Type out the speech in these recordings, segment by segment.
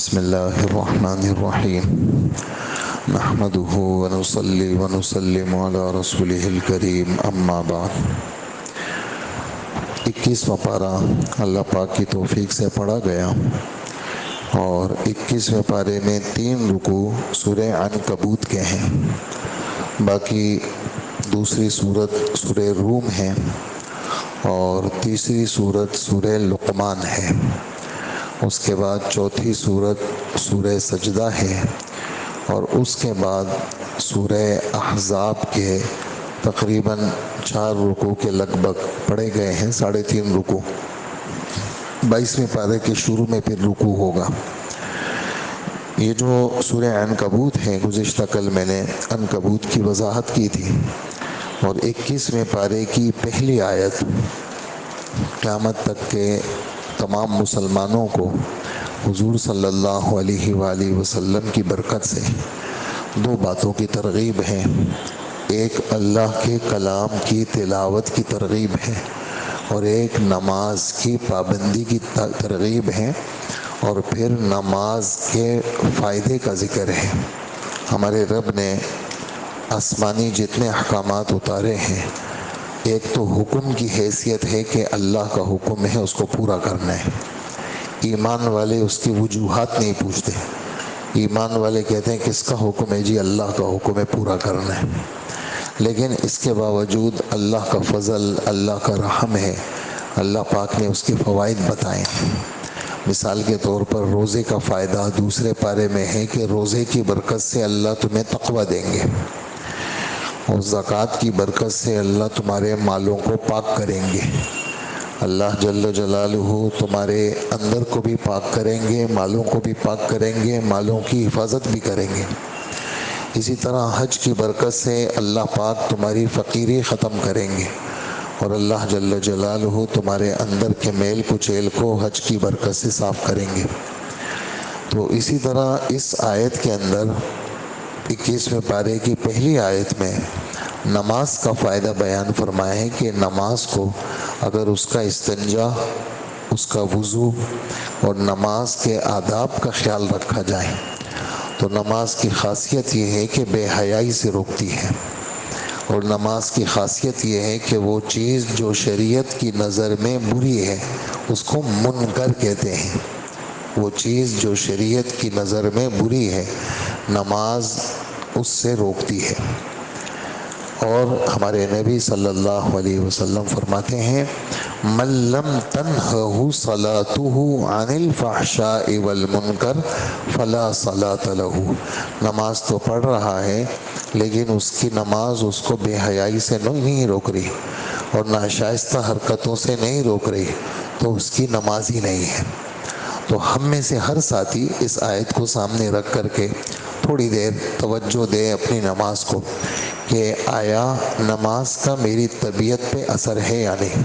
بسم اللہ الرحمن الرحیم نحمده ونصلی ونسلم علی رسولہ الکریم اما بعد۔ 21واں پارہ اللہ پاک کی توفیق سے پڑھا گیا اور 21ویں پارے میں 3 رکوع سورہ عنکبوت کے ہیں، باقی دوسری سورت سورہ روم ہے اور تیسری سورت سورہ لقمان ہے۔ اس کے بعد چوتھی سورت سورہ سجدہ ہے اور اس کے بعد سورہ احزاب کے تقریباً 4 رکوع کے لگ بھگ پڑھے گئے ہیں، 3.5 رکوع۔ 22ویں پارے کے شروع میں پھر رکوع ہوگا۔ یہ جو سورہ عنکبوت ہے، گزشتہ کل میں نے عنکبوت کی وضاحت کی تھی، اور 21ویں پارے کی پہلی آیت قیامت تک کے تمام مسلمانوں کو حضور صلی اللہ علیہ وآلہ وسلم کی برکت سے 2 باتوں کی ترغیب ہے۔ ایک اللہ کے کلام کی تلاوت کی ترغیب ہے اور ایک نماز کی پابندی کی ترغیب ہے، اور پھر نماز کے فائدے کا ذکر ہے۔ ہمارے رب نے آسمانی جتنے احکامات اتارے ہیں، ایک تو حکم کی حیثیت ہے کہ اللہ کا حکم ہے، اس کو پورا کرنا ہے۔ ایمان والے اس کی وجوہات نہیں پوچھتے، ایمان والے کہتے ہیں کس کا حکم ہے؟ جی اللہ کا حکم ہے، پورا کرنا ہے۔ لیکن اس کے باوجود اللہ کا فضل، اللہ کا رحم ہے، اللہ پاک نے اس کے فوائد بتائے۔ مثال کے طور پر روزے کا فائدہ دوسرے پارے میں ہے کہ روزے کی برکت سے اللہ تمہیں تقویٰ دیں گے، اور زکوٰۃ کی برکت سے اللہ تمہارے مالوں کو پاک کریں گے۔ اللہ جل جلالہ تمہارے اندر کو بھی پاک کریں گے، مالوں کو بھی پاک کریں گے، مالوں کی حفاظت بھی کریں گے۔ اسی طرح حج کی برکت سے اللہ پاک تمہاری فقیری ختم کریں گے، اور اللہ جل جلالہ تمہارے اندر کے میل کچیل کو حج کی برکت سے صاف کریں گے۔ تو اسی طرح اس آیت کے اندر 21ویں پارے کی پہلی آیت میں نماز کا فائدہ بیان فرمایا ہے کہ نماز کو اگر اس کا استنجا، اس کا وضو اور نماز کے آداب کا خیال رکھا جائے تو نماز کی خاصیت یہ ہے کہ بے حیائی سے روکتی ہے، اور نماز کی خاصیت یہ ہے کہ وہ چیز جو شریعت کی نظر میں بری ہے اس کو منکر کہتے ہیں۔ وہ چیز جو شریعت کی نظر میں بری ہے، نماز اس سے روکتی ہے۔ اور ہمارے نبی صلی اللہ علیہ وسلم فرماتے ہیں من لم تنہہ صلاتہ عن الفحشاء والمنکر فلا صلاۃ لہ۔ نماز تو پڑھ رہا ہے لیکن اس کی نماز اس کو بے حیائی سے نہیں روک رہی اور ناشائستہ حرکتوں سے نہیں روک رہی، تو اس کی نماز ہی نہیں ہے۔ تو ہم میں سے ہر ساتھی اس آیت کو سامنے رکھ کر کے تھوڑی دیر توجہ دے اپنی نماز کو کہ آیا نماز کا میری طبیعت پہ اثر ہے یا نہیں۔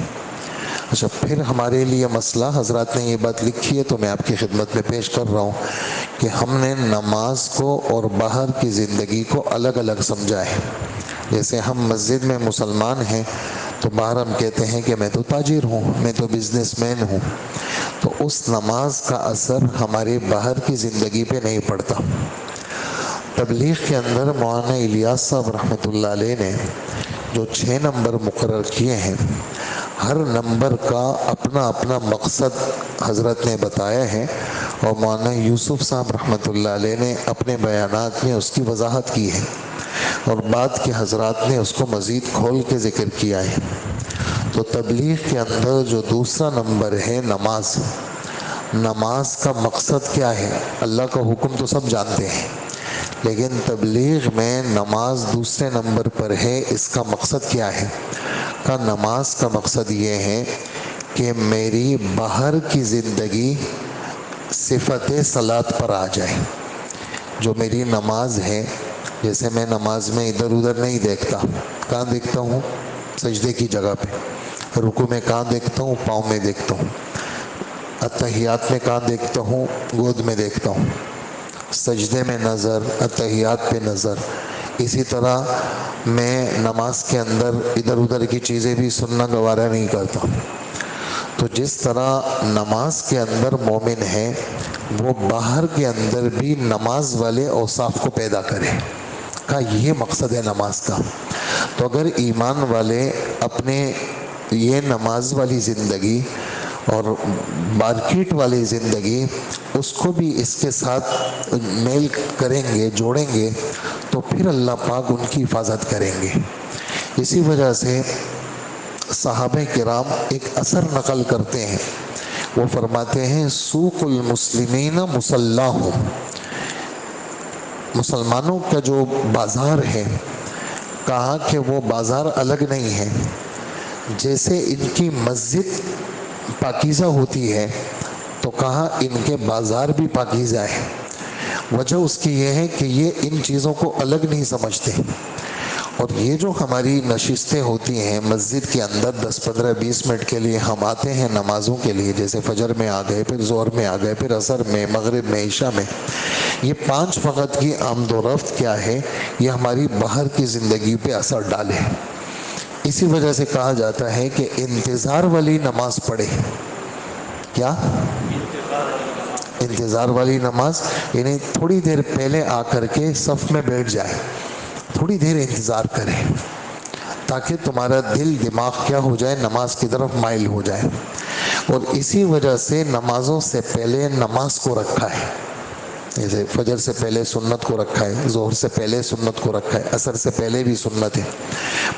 اچھا، پھر ہمارے لیے مسئلہ، حضرات نے یہ بات لکھی ہے تو میں آپ کی خدمت میں پیش کر رہا ہوں کہ ہم نے نماز کو اور باہر کی زندگی کو الگ الگ سمجھا ہے۔ جیسے ہم مسجد میں مسلمان ہیں تو باہر ہم کہتے ہیں کہ میں تو تاجر ہوں، میں تو بزنس مین ہوں، تو اس نماز کا اثر ہمارے باہر کی زندگی پہ نہیں پڑتا۔ تبلیغ کے اندر مولانا الیاس صاحب رحمۃ اللہ علیہ نے جو 6 نمبر مقرر کیے ہیں، ہر نمبر کا اپنا اپنا مقصد حضرت نے بتایا ہے، اور مولانا یوسف صاحب رحمۃ اللہ علیہ نے اپنے بیانات میں اس کی وضاحت کی ہے، اور بعد کے حضرات نے اس کو مزید کھول کے ذکر کیا ہے۔ تو تبلیغ کے اندر جو دوسرا نمبر ہے نماز، نماز کا مقصد کیا ہے؟ اللہ کا حکم تو سب جانتے ہیں، لیکن تبلیغ میں نماز دوسرے نمبر پر ہے۔ اس کا مقصد کیا ہے؟ نماز کا مقصد یہ ہے کہ میری باہر کی زندگی صفت صلاۃ پر آ جائے۔ جو میری نماز ہے، جیسے میں نماز میں ادھر ادھر نہیں دیکھتا، کہاں دیکھتا ہوں؟ سجدے کی جگہ پہ۔ رکوع میں کہاں دیکھتا ہوں؟ پاؤں میں دیکھتا ہوں۔ اتحیات میں کہاں دیکھتا ہوں؟ گود میں دیکھتا ہوں۔ سجدے میں نظر، اتحیات پہ نظر۔ اسی طرح میں نماز کے اندر ادھر ادھر کی چیزیں بھی سننا گوارا نہیں کرتا۔ تو جس طرح نماز کے اندر مومن ہے وہ باہر کے اندر بھی نماز والے اوصاف کو پیدا کرے کا یہ مقصد ہے نماز کا. تو اگر ایمان والے اپنے یہ نماز والی زندگی اور مارکیٹ والی زندگی اس کو بھی اس کے ساتھ میل کریں گے، جوڑیں گے، تو پھر اللہ پاک ان کی حفاظت کریں گے. اسی وجہ سے صحابہ کرام ایک اثر نقل کرتے ہیں، وہ فرماتے ہیں سوق المسلمین مصلاہم، مسلمانوں کا جو بازار ہے، کہا کہ وہ بازار الگ نہیں ہے، جیسے ان کی مسجد پاکیزہ ہوتی ہے تو کہا ان کے بازار بھی پاکیزہ ہے. وجہ اس کی یہ ہے کہ یہ ان چیزوں کو الگ نہیں سمجھتے. اور یہ جو ہماری نشستیں ہوتی ہیں مسجد کے اندر 10-15-20 منٹ کے لیے ہم آتے ہیں نمازوں کے لیے، جیسے فجر میں آ گئے، پھر ظہر میں آ گئے، پھر عصر میں، مغرب میں، عشاء میں، یہ 5 وقت کی آمد و رفت کیا ہے، یہ ہماری باہر کی زندگی پہ اثر ڈالے. اسی وجہ سے کہا جاتا ہے کہ انتظار والی نماز پڑھے. کیا؟ انتظار والی نماز، یعنی تھوڑی دیر پہلے آ کر کے صف میں بیٹھ جائے، تھوڑی دیر انتظار کرے تاکہ تمہارا دل دماغ کیا ہو جائے، نماز کی طرف مائل ہو جائے. اور اسی وجہ سے نمازوں سے پہلے نماز کو رکھا ہے، جیسے فجر سے پہلے سنت کو رکھا ہے، ظہر سے پہلے سنت کو رکھا ہے، عصر سے پہلے بھی سنت ہے،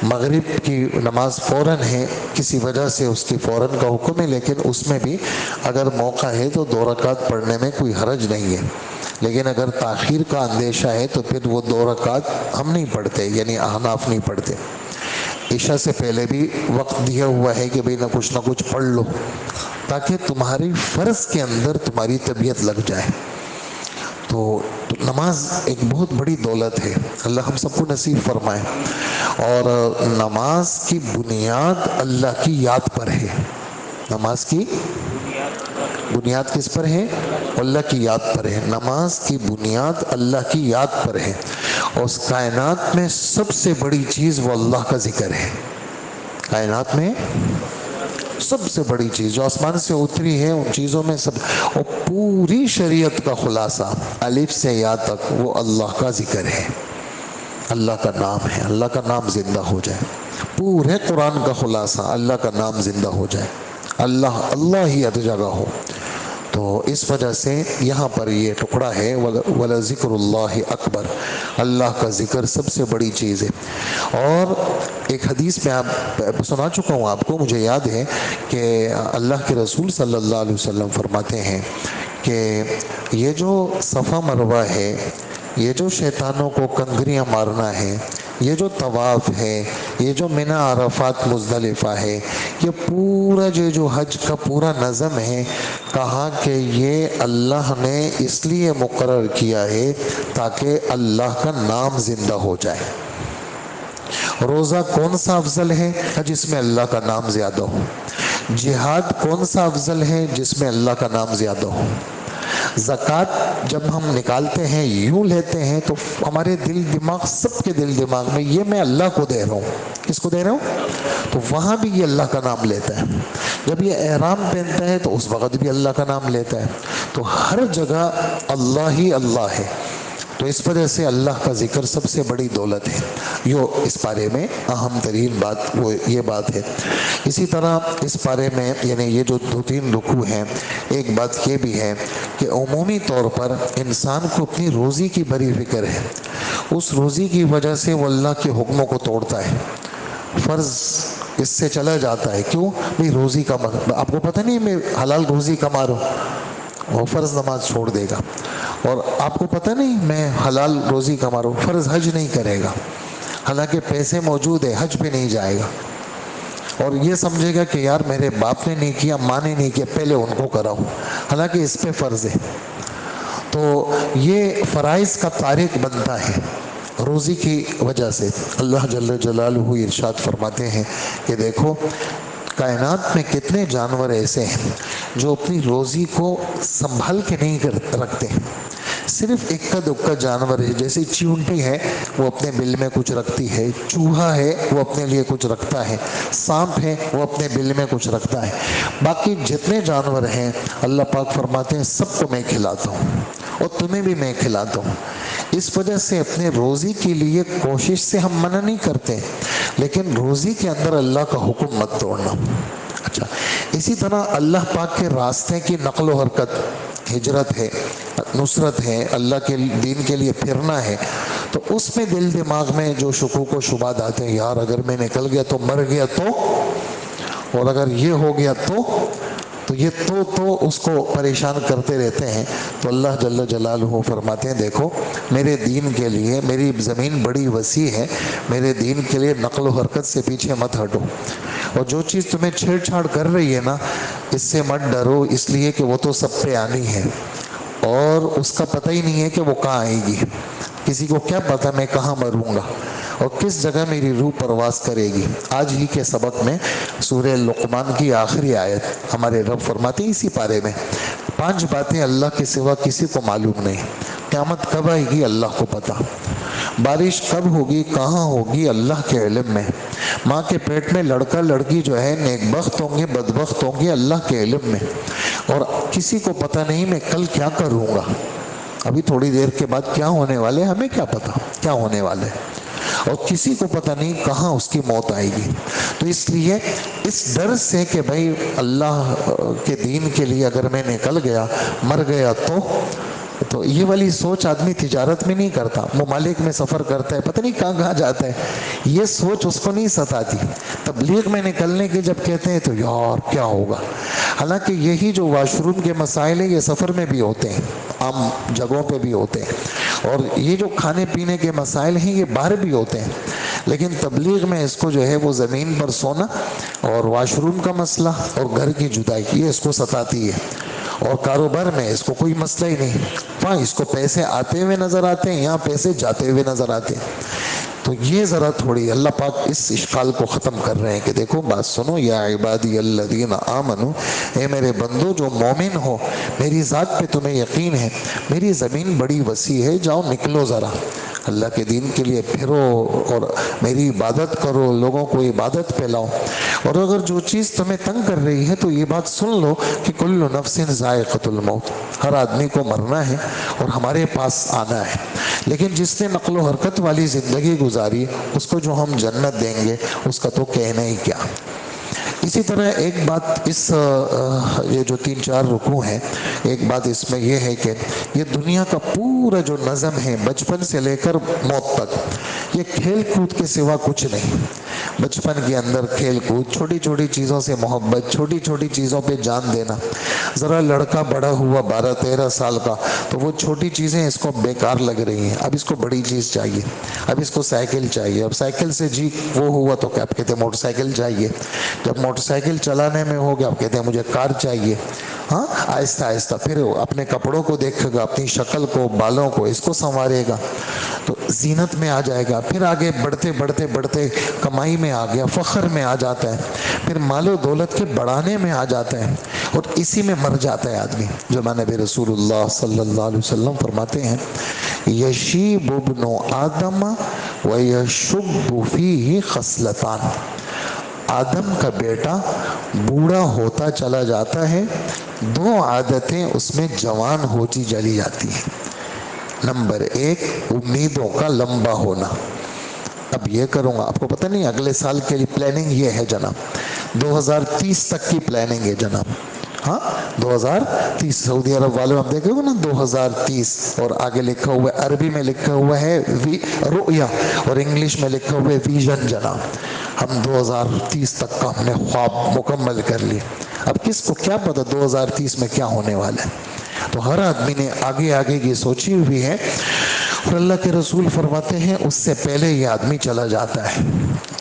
مغرب کی نماز فوراً ہے، کسی وجہ سے اس کی فوراً کا حکم ہے، لیکن اس میں بھی اگر موقع ہے تو 2 رکعت پڑھنے میں کوئی حرج نہیں ہے. لیکن اگر تاخیر کا اندیشہ ہے تو پھر وہ 2 رکعت ہم نہیں پڑھتے، یعنی احناف نہیں پڑھتے. عشاء سے پہلے بھی وقت دیا ہوا ہے کہ بھئی نہ کچھ پڑھ لو تاکہ تمہاری فرض کے اندر تمہاری طبیعت لگ جائے. تو نماز ایک بہت بڑی دولت ہے، اللہ ہم سب کو نصیب فرمائے. اور نماز کی بنیاد اللہ کی یاد پر ہے. نماز کی بنیاد کس پر ہے؟ اللہ کی یاد پر ہے. نماز کی بنیاد اللہ کی یاد پر ہے. اور اس کائنات میں سب سے بڑی چیز وہ اللہ کا ذکر ہے. کائنات میں سب سے بڑی چیز جو آسمان سے اتری ہے ان چیزوں میں سب، اور پوری شریعت کا خلاصہ الف سے یا تک وہ اللہ کا ذکر ہے، اللہ کا نام ہے. اللہ کا نام زندہ ہو جائے. پورے قرآن کا خلاصہ اللہ کا نام زندہ ہو جائے، اللہ ہی ہر جگہ ہو. تو اس وجہ سے یہاں پر یہ ٹکڑا ہے وَلَذِكْرُ اللَّهِ اکبر، اللہ کا ذکر سب سے بڑی چیز ہے. اور ایک حدیث میں آپ سنا چکا ہوں آپ کو، مجھے یاد ہے کہ اللہ کے رسول صلی اللہ علیہ وسلم فرماتے ہیں کہ یہ جو صفا مروہ ہے، یہ جو شیطانوں کو کنگریاں مارنا ہے، یہ جو طواف ہے، یہ جو منی عرفات مزدلفہ ہے، یہ پورا جو حج کا پورا نظم ہے، کہا کہ یہ اللہ نے اس لیے مقرر کیا ہے تاکہ اللہ کا نام زندہ ہو جائے. روزہ کون سا افضل ہے؟ جس میں اللہ کا نام زیادہ ہو. جہاد کون سا افضل ہے؟ جس میں اللہ کا نام زیادہ ہو. زکوٰۃ جب ہم نکالتے ہیں یوں لیتے ہیں تو ہمارے دل دماغ، سب کے دل دماغ میں یہ میں اللہ کو دے رہا ہوں. کس کو دے رہا ہوں؟ تو وہاں بھی یہ اللہ کا نام لیتا ہے. جب یہ احرام پہنتا ہے تو اس وقت بھی اللہ کا نام لیتا ہے. تو ہر جگہ اللہ ہی اللہ ہے. تو اس وجہ سے اللہ کا ذکر سب سے بڑی دولت ہے. اس پارے میں اہم ترین بات وہ یہ بات ہے. اسی طرح اس پارے میں یعنی یہ جو 2-3 رکوع ہیں، ایک بات یہ بھی ہے کہ عمومی طور پر انسان کو اپنی روزی کی بڑی فکر ہے. اس روزی کی وجہ سے وہ اللہ کے حکموں کو توڑتا ہے، فرض اس سے چلا جاتا ہے. کیوں؟ بھئی روزی کا آپ کو پتہ نہیں میں حلال روزی کما رہا ہوں، وہ فرض نماز چھوڑ دے گا. اور آپ کو پتہ نہیں میں حلال روزی کما رہا ہوں، فرض حج نہیں کرے گا، حالانکہ پیسے موجود ہے، حج پہ نہیں جائے گا. اور یہ سمجھے گا کہ یار میرے باپ نے نہیں کیا، ماں نے نہیں کیا، پہلے ان کو کراؤں، حالانکہ اس پہ فرض ہے. تو یہ فرائض کا تارک بنتا ہے روزی کی وجہ سے. اللہ جل جلالہ ارشاد فرماتے ہیں کہ دیکھو کائنات میں کتنے جانور ایسے ہیں جو اپنی روزی کو سنبھال کے نہیں رکھتے. صرف اکا دکا جانور ہے، جیسے چیونٹی ہے وہ اپنے بل میں کچھ رکھتی ہے، چوہا ہے وہ اپنے لیے کچھ رکھتا ہے، سانپ ہے وہ اپنے بل میں کچھ رکھتا ہے، باقی جتنے جانور ہیں اللہ پاک فرماتے ہیں سب کو میں کھلاتا ہوں اور تمہیں بھی میں کھلاتا ہوں۔ اس وجہ سے اپنے روزی کے لیے کوشش سے ہم منع نہیں کرتے، لیکن روزی کے اندر اللہ کا حکم مت توڑنا۔ اچھا، اسی طرح اللہ پاک کے راستے کی نقل و حرکت، ہجرت ہے، نصرت ہے، اللہ کے دین کے لیے پھرنا ہے، تو اس میں دل دماغ میں جو شکوک و شبہات آتے ہیں، یار اگر میں نکل گیا تو مر گیا تو، اور اگر یہ ہو گیا تو یہ تو اس کو پریشان کرتے رہتے ہیں۔ تو اللہ جل جلالہ فرماتے ہیں دیکھو میرے دین کے لیے میری زمین بڑی وسیع ہے، میرے دین کے لیے نقل و حرکت سے پیچھے مت ہٹو، اور جو چیز تمہیں چھیڑ چھاڑ کر رہی ہے نا اس سے مت ڈرو، اس لیے کہ وہ تو سب پہ آنی ہے اور اس کا پتہ ہی نہیں ہے کہ وہ کہاں آئے گی۔ کسی کو کیا پتا میں کہاں مروں گا اور کس جگہ میری روح پرواز کرے گی۔ آج ہی کے سبق میں سورہ لقمان کی آخری آیت ہمارے رب فرماتے ہیں اسی پارے میں، 5 باتیں اللہ کے سوا کسی کو معلوم نہیں، قیامت کب آئے گی اللہ کو پتا، بارش کب ہوگی کہاں ہوگی اللہ کے علم میں، ماں کے پیٹ میں لڑکا لڑکی جو ہے نیک بخت ہوں گے بدبخت ہوں گے اللہ کے علم میں، اور کسی کو پتہ نہیں میں کل کیا کروں گا، ابھی تھوڑی دیر کے بعد کیا ہونے والے ہمیں کیا پتا کیا ہونے والے، اور کسی کو پتہ نہیں کہاں اس کی موت آئے گی۔ تو اس لیے اس ڈر سے کہ بھائی اللہ کے دین کے لیے اگر میں نکل گیا مر گیا تو یہ والی سوچ آدمی تجارت میں نہیں کرتا، ممالک میں سفر کرتا ہے پتہ نہیں کہاں کہاں جاتا ہے، یہ سوچ اس کو نہیں ستاتی۔ تبلیغ میں نکلنے کے جب کہتے ہیں تو یار کیا ہوگا، حالانکہ یہی جو واش روم کے مسائل ہیں یہ سفر میں بھی ہوتے ہیں، عام جگہوں پہ بھی ہوتے ہیں، اور یہ جو کھانے پینے کے مسائل ہیں یہ باہر بھی ہوتے ہیں، لیکن تبلیغ میں اس کو جو ہے وہ زمین پر سونا اور واش روم کا مسئلہ اور گھر کی جدائی یہ اس کو ستاتی ہے، اور کاروبار میں اس کو کوئی مسئلہ ہی نہیں، ہاں اس کو پیسے آتے ہوئے نظر آتے ہیں، یہاں پیسے جاتے ہوئے نظر آتے ہیں۔ تو یہ ذرا تھوڑی اللہ پاک اس اشکال کو ختم کر رہے ہیں کہ دیکھو بات سنو، یا عبادی الذین آمنو، اے میرے بندو جو مومن ہو، میری ذات پہ تمہیں یقین ہے، میری زمین بڑی وسیع ہے، جاؤ نکلو ذرا اللہ کے دین کے لیے پھرو اور میری عبادت کرو، لوگوں کو عبادت پہ لاؤ، اور اگر جو چیز تمہیں تنگ کر رہی ہے تو یہ بات سن لو کہ کل نفس ذائقۃ الموت، ہر آدمی کو مرنا ہے اور ہمارے پاس آنا ہے، لیکن جس نے نقل و حرکت والی زندگی گزاری اس کو جو ہم جنت دیں گے اس کا تو کہنا ہی کیا۔ اسی طرح ایک بات اس یہ جو 3-4 رکوع ہیں، ایک بات اس میں یہ ہے کہ یہ دنیا کا پورا جو نظم ہے بچپن سے لے کر موت تک یہ کھیل کود کے سوا کچھ نہیں۔ بچپن کے اندر کھیل کود، چھوٹی چھوٹی چیزوں سے محبت، چھوٹی چھوٹی چیزوں پہ جان دینا، ذرا لڑکا بڑا ہوا 12-13 سال کا تو وہ چھوٹی چیزیں اس کو بیکار لگ رہی ہیں، اب اس کو بڑی چیز چاہیے، اب اس کو سائیکل چاہیے، اب سائیکل سے جی وہ ہوا تو کیا آپ کہتے ہیں موٹر سائیکل چاہیے، جب موٹر سائیکل چلانے میں ہو گیا آپ کہتے ہیں مجھے کار چاہیے، ہاں آہستہ آہستہ پھر اپنے کپڑوں کو دیکھے گا، اپنی شکل کو، بالوں کو، اس کو سنوارے گا تو زینت میں آ جائے گا، پھر آگے بڑھتے بڑھتے بڑھتے کمائی میں آ گیا، فخر میں آ جاتا ہے، پھر مال و دولت کے بڑھانے میں آ جاتا ہے، اور اسی میں مر جاتا ہے آدمی۔ جناب رسول اللہ صلی اللہ علیہ وسلم فرماتے ہیں یشیب ابن آدم ویشب فیہ خصلتان، آدم کا بیٹا بوڑھا ہوتا چلا جاتا ہے، 2 عادتیں اس میں جوان ہوتی چلی جاتی ہیں۔ نمبر 1 امیدوں کا لمبا ہونا، اب یہ کروں گا، آپ کو پتہ نہیں اگلے سال کے لیے پلاننگ یہ ہے جناب، 2030 تک کی پلاننگ ہے جناب، ہاں 2030 سعودی عرب والوں ہم دیکھیں گے نا 2030، اور آگے لکھا ہوا ہے عربی میں لکھا ہوا ہے رؤیا اور انگلش میں لکھا ہوا ہے ویژن جناب، ہم 2030 تک کا ہم نے خواب مکمل کر لی، اب کس کو کیا پتا 2030 میں کیا ہونے والا ہے، تو ہر آدمی نے آگے آگے کی سوچی ہوئی ہے، اور اللہ کے رسول فرماتے ہیں اس سے پہلے یہ آدمی چلا جاتا ہے۔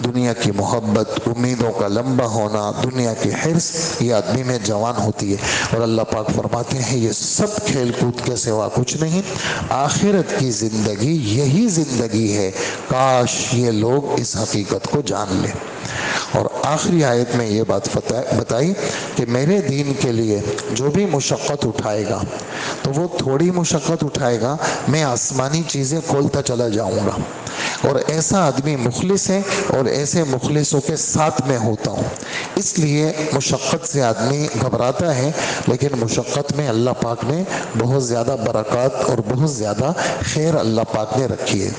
دنیا کی محبت، امیدوں کا لمبا ہونا، دنیا کی حرص یہ آدمی میں جوان ہوتی ہے، اور اللہ پاک فرماتے ہیں یہ سب کھیل کود کے سوا کچھ نہیں، آخرت کی زندگی یہی زندگی ہے، کاش یہ لوگ اس حقیقت کو جان لیں۔ اور آخری آیت میں یہ بات بتائی کہ میرے دین کے لیے جو بھی مشقت اٹھائے گا تو وہ تھوڑی مشقت اٹھائے گا، میں آسمانی چیزیں کھولتا چلا جاؤں گا. اور ایسا آدمی مخلص ہے اور ایسے مخلصوں کے ساتھ میں ہوتا ہوں. اس لیے مشقت سے آدمی گھبراتا ہے، لیکن مشقت میں اللہ پاک نے بہت زیادہ برکات اور بہت زیادہ خیر اللہ پاک نے رکھی ہے.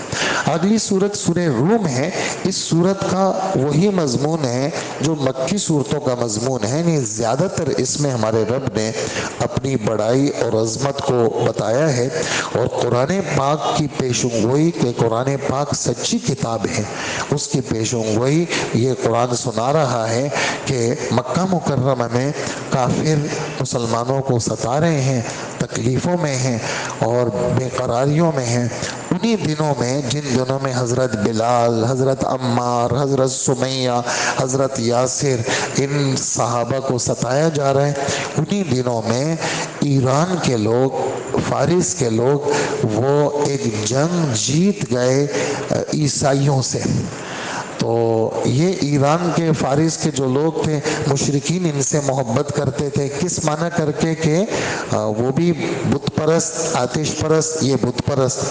اگلی سورت سورہ روم ہے. اس سورت کا وہی مضمون ہے جو مکی صورتوں کا مضمون ہے، یعنی زیادہ تر اس میں ہمارے رب نے اپنی بڑائی اور عظمت کو بتایا ہے، اور قرآن پاک کی پیشن گوئی کہ قرآن پاک سچی کتاب ہے، اس کی پیشن گوئی یہ قرآن سنا رہا ہے کہ مکہ مکرمہ میں کافر مسلمانوں کو ستا رہے ہیں، تکلیفوں میں ہیں اور بے قراریوں میں ہیں. انہی دنوں میں، جن دنوں میں حضرت بلال، حضرت عمار، حضرت سمیہ، حضرت یاسر، ان صحابہ کو ستایا جا رہا ہے، انہی دنوں میں ایران کے لوگ، فارس کے لوگ وہ ایک جنگ جیت گئے عیسائیوں سے. تو یہ ایران کے فارس کے جو لوگ تھے مشرکین ان سے محبت کرتے تھے. کس معنی کر کے کہ وہ بھی بت پرست، آتش پرست، یہ بت پرست.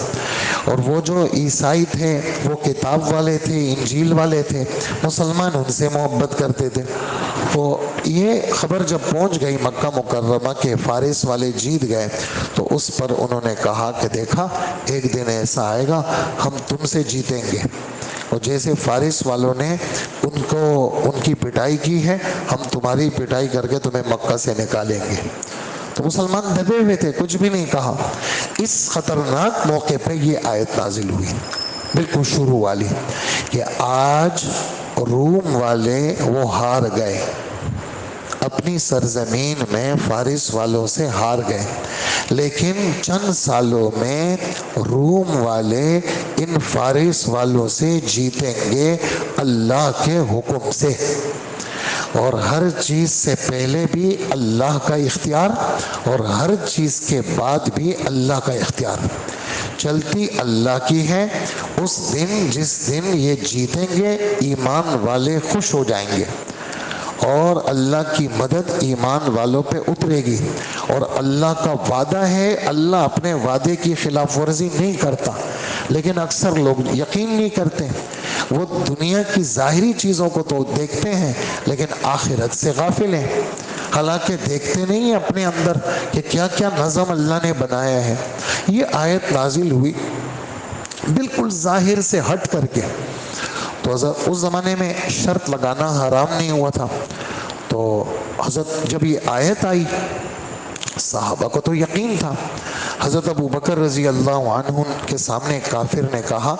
اور وہ جو عیسائی تھے وہ کتاب والے تھے، انجیل والے تھے. مسلمان ان سے محبت کرتے تھے. تو یہ خبر جب پہنچ گئی مکہ مکرمہ کے فارس والے جیت گئے، تو اس پر انہوں نے کہا کہ دیکھا ایک دن ایسا آئے گا ہم تم سے جیتیں گے، اور جیسے فارس والوں نے ان کی پٹائی کی ہے، ہم تمہاری پٹائی کر کے تمہیں مکہ سے نکالیں گے. تو مسلمان دبے ہوئے تھے، کچھ بھی نہیں کہا. اس خطرناک موقع پہ یہ آیت نازل ہوئی، بالکل شروع والی، کہ آج روم والے وہ ہار گئے، اپنی سرزمین میں فارس والوں سے ہار گئے، لیکن چند سالوں میں روم والے ان فارس والوں سے جیتیں گے اللہ کے حکم سے. اور ہر چیز سے پہلے بھی اللہ کا اختیار اور ہر چیز کے بعد بھی اللہ کا اختیار، چلتی اللہ کی ہے. اس دن جس دن یہ جیتیں گے ایمان والے خوش ہو جائیں گے، اور اللہ کی مدد ایمان والوں پہ اترے گی. اور اللہ کا وعدہ ہے، اللہ اپنے وعدے کی خلاف ورزی نہیں کرتا، لیکن اکثر لوگ یقین نہیں کرتے. وہ دنیا کی ظاہری چیزوں کو تو دیکھتے ہیں لیکن آخرت سے غافل ہیں، حالانکہ دیکھتے نہیں ہیں اپنے اندر کہ کیا کیا نظم اللہ نے بنایا ہے. یہ آیت نازل ہوئی بالکل ظاہر سے ہٹ کر کے. تو اس زمانے میں شرط لگانا حرام نہیں ہوا تھا. تو حضرت جب یہ آیت آئی صحابہ کو تو یقین تھا. حضرت ابو بکر رضی اللہ عنہ کے سامنے کافر نے کہا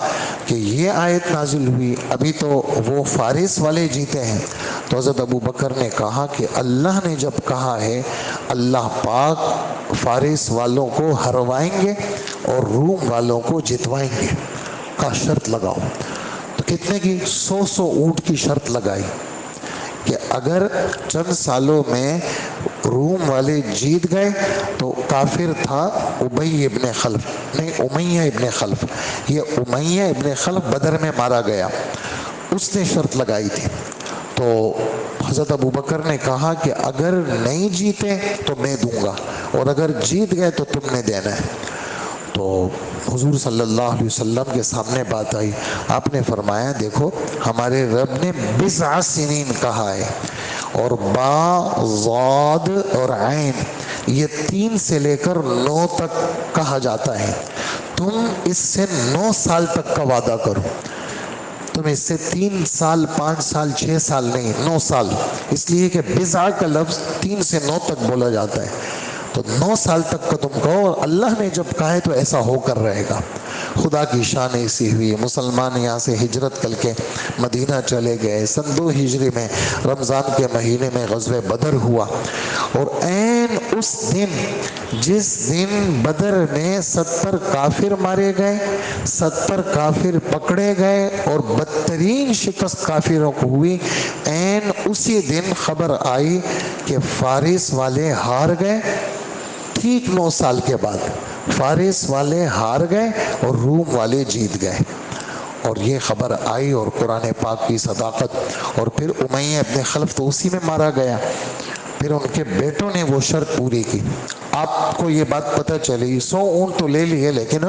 کہ یہ آیت نازل ہوئی، ابھی تو وہ فارس والے جیتے ہیں. تو حضرت ابو بکر نے کہا کہ اللہ نے جب کہا ہے اللہ پاک فارس والوں کو ہروائیں گے اور روم والوں کو جتوائیں گے، کا شرط لگاؤ. تو کتنے کی 100 اونٹ کی شرط لگائی کہ اگر چند سالوں میں روم والے جیت گئے تو کافر تھا امیہ ابن خلف. یہ امیہ ابن خلف بدر میں مارا گیا، اس نے شرط لگائی تھی. تو حضرت ابو بکر نے کہا کہ اگر نہیں جیتے تو میں دوں گا، اور اگر جیت گئے تو تم نے دینا ہے. تو حضور صلی اللہ علیہ وسلم کے سامنے بات آئی. آپ نے فرمایا دیکھو ہمارے رب نے 20 سنین کہا ہے، اور با، ضاد اور عین یہ 3 سے لے کر 9 تک کہا جاتا ہے. تم اس سے 9 سال تک کا وعدہ کرو. تم اس سے 3 سال 5 سال 6 سال نہیں، 9 سال، اس لیے کہ بضع کا لفظ 3 سے 9 تک بولا جاتا ہے. تو 9 سال تک کا تم کہو، اور اللہ نے جب کہا ہے تو ایسا ہو کر رہے گا. خدا کی شان ایسی ہوئی، مسلمان یہاں سے ہجرت کر کے مدینہ چلے گئے. سن 2 ہجری میں رمضان کے مہینے میں غزوہ بدر ہوا، اور عین اس دن جس دن بدر میں 70 کافر مارے گئے، 70 کافر پکڑے گئے اور بدترین شکست کافروں کو ہوئی، عین اسی دن خبر آئی کہ فارس والے ہار گئے. ٹھیک 9 سال کے بعد فارس والے ہار گئے اور روم والے جیت گئے. اور یہ خبر آئی اور قرآن پاک کی صداقت، اور پھر امیہ ابن خلف تو اسی میں مارا گیا، پھر ان کے بیٹوں نے وہ شرط پوری کی۔ آپ کو یہ بات پتہ چلی 100 اونٹ تو لے لیے، لیکن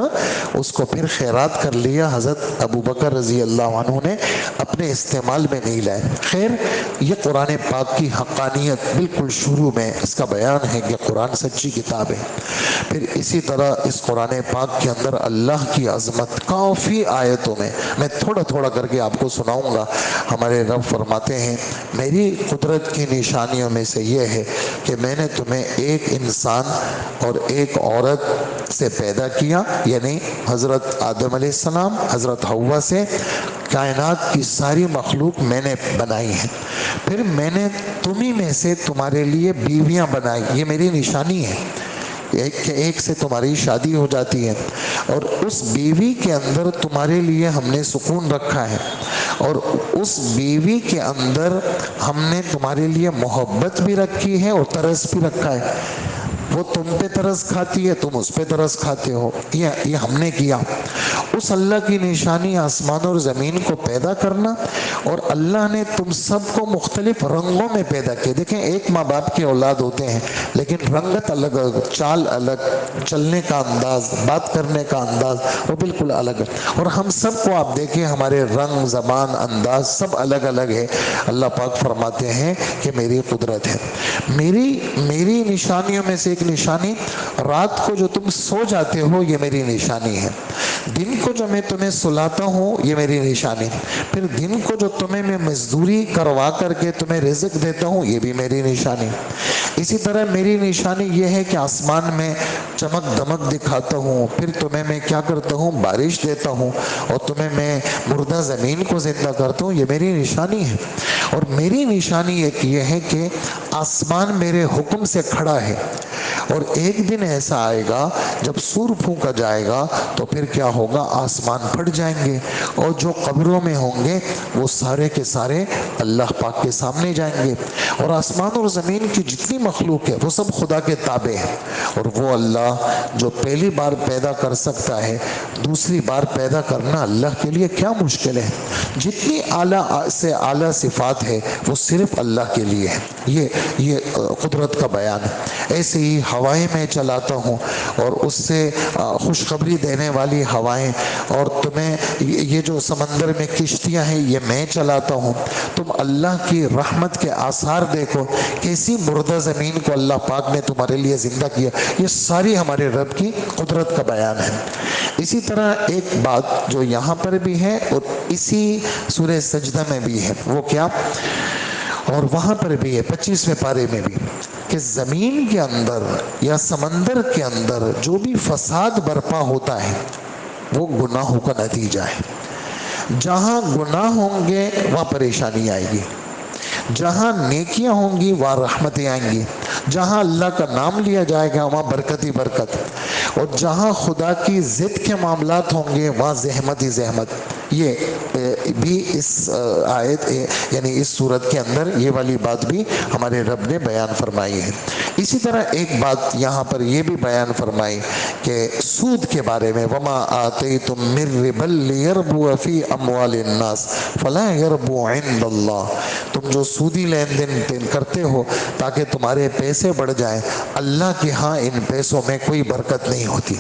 اس کو پھر خیرات کر لیا، حضرت ابو بکر رضی اللہ عنہ نے اپنے استعمال میں نہیں لائے۔ خیر، یہ قرآن پاک کی حقانیت بالکل شروع میں اس کا بیان ہے کہ قرآن سچی کتاب ہے۔ پھر اسی طرح اس قرآن پاک کے اندر اللہ کی عظمت کافی آیتوں میں تھوڑا تھوڑا کر کے آپ کو سناؤں گا۔ ہمارے رب فرماتے ہیں میری قدرت کی نشانیوں میں سے یہ ہے کہ میں نے تمہیں ایک انسان اور ایک عورت سے پیدا کیا، یعنی حضرت آدم علیہ السلام حضرت حوا سے کائنات کی ساری مخلوق میں نے بنائی ہے۔ پھر میں نے تمہیں میں سے تمہارے لیے بیویاں بنائی، یہ میری نشانی ہے، ایک سے تمہاری شادی ہو جاتی ہے، اور اس بیوی کے اندر تمہارے لیے ہم نے سکون رکھا ہے، اور اس بیوی کے اندر ہم نے تمہارے لیے محبت بھی رکھی ہے اور ترس بھی رکھا ہے۔ وہ تم پہ ترس کھاتی ہے، تم اس پہ ترس کھاتے ہو، یہ ہم نے کیا۔ اس اللہ کی نشانی آسمان اور زمین کو پیدا کرنا، اور اللہ نے تم سب کو مختلف رنگوں میں پیدا کیا۔ دیکھیں ایک ماں باپ کے اولاد ہوتے ہیں لیکن رنگت الگ الگ، چال الگ، چلنے کا انداز، بات کرنے کا انداز وہ بالکل الگ ہے، اور ہم سب کو آپ دیکھیں ہمارے رنگ، زبان، انداز سب الگ الگ ہے۔ اللہ پاک فرماتے ہیں کہ میری قدرت ہے، میری نشانیوں میں سے ایک نشانی، رات کو جو تم سو جاتے ہو یہ میری نشانی ہے، دن کو جو میں تمہیں سلاتا ہوں یہ میری نشانی، پھر دن کو جو تمہیں میں مزدوری کروا کر کے تمہیں رزق دیتا ہوں یہ بھی میری نشانی۔ اسی طرح میری نشانی یہ ہے کہ آسمان میں چمک دمک دکھاتا ہوں، پھر تمہیں میں کیا کرتا ہوں بارش دیتا ہوں، اور تمہیں میں مردہ زمین کو زندہ کرتا ہوں، یہ میری نشانی ہے۔ اور میری نشانی ایک یہ ہے کہ آسمان میرے حکم سے کھڑا ہے، اور ایک دن ایسا آئے گا جب سور پھونکا جائے گا تو پھر کیا ہوگا، آسمان پھٹ جائیں گے، اور جو قبروں میں ہوں گے وہ سارے کے سارے اللہ پاک کے سامنے جائیں گے، اور آسمان اور زمین کی جتنی مخلوق ہے وہ سب خدا کے تابع ہیں، اور وہ اللہ جو پہلی بار پیدا کر سکتا ہے دوسری بار پیدا کرنا اللہ کے لیے کیا مشکل ہے۔ جتنی اعلیٰ سے اعلیٰ صفات ہے وہ صرف اللہ کے لیے ہے، یہ قدرت کا بیان ہے۔ ایسے ہی ہوائیں میں چلاتا ہوں، اور اس سے خوشخبری دینے والی ہوائیں، اور تمہیں یہ جو سمندر میں کشتیاں ہیں یہ میں چلاتا ہوں، تم اللہ کی رحمت کے آثار دیکھو، کیسی مردہ زمین کو اللہ پاک نے تمہارے لیے زندہ کیا، یہ ساری ہمارے رب کی قدرت کا بیان ہے۔ اسی طرح ایک بات جو یہاں پر بھی ہے اور اسی سورہ سجدہ میں بھی ہے، وہ کیا، اور وہاں پر بھی ہے 25ویں پارے میں بھی، کہ زمین کے اندر یا سمندر کے اندر جو بھی فساد برپا ہوتا ہے وہ گناہوں کا نتیجہ ہے۔ جہاں گناہ ہوں گے وہاں پریشانی آئے گی، جہاں نیکیاں ہوں گی وہاں رحمتیں آئیں گی، جہاں اللہ کا نام لیا جائے گا وہاں برکت ہی برکت، اور جہاں خدا کی ضد کے معاملات ہوں گے وہاں زحمت ہی زحمت۔ یہ بھی اس آیت یعنی اس صورت کے اندر یہ والی بات بھی ہمارے رب نے بیان فرمائی ہے۔ اسی طرح ایک بات یہاں پر یہ بھی بیان فرمائی کہ سود کے بارے میں، وما آتیتم من ربا لیربو فی اموال الناس فلا یربو عند اللہ، تم جو سودی لین دین کرتے ہو تاکہ تمہارے پیسے بڑھ جائیں، اللہ کے ہاں ان پیسوں میں کوئی برکت نہیں ہوتی۔